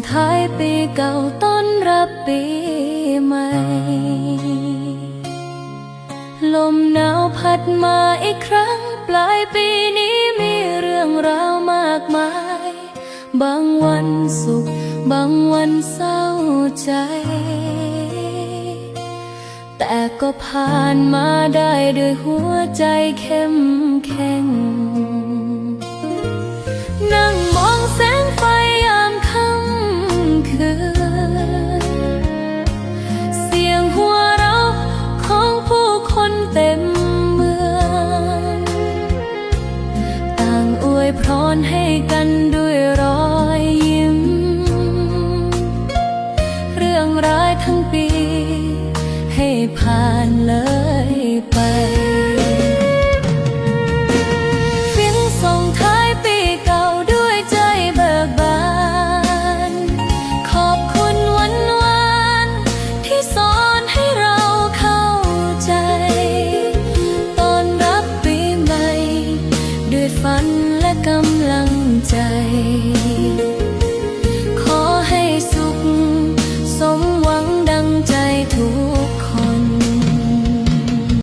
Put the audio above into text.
ท้ายปีเก่าต้อนรับปีใหม่ลมหนาวพัดมาอีกครั้งปลายปีนี้มีเรื่องราวมากมายบางวันสุขบางวันเศร้าใจแต่ก็ผ่านมาได้ด้วยหัวใจเข้มแข็ง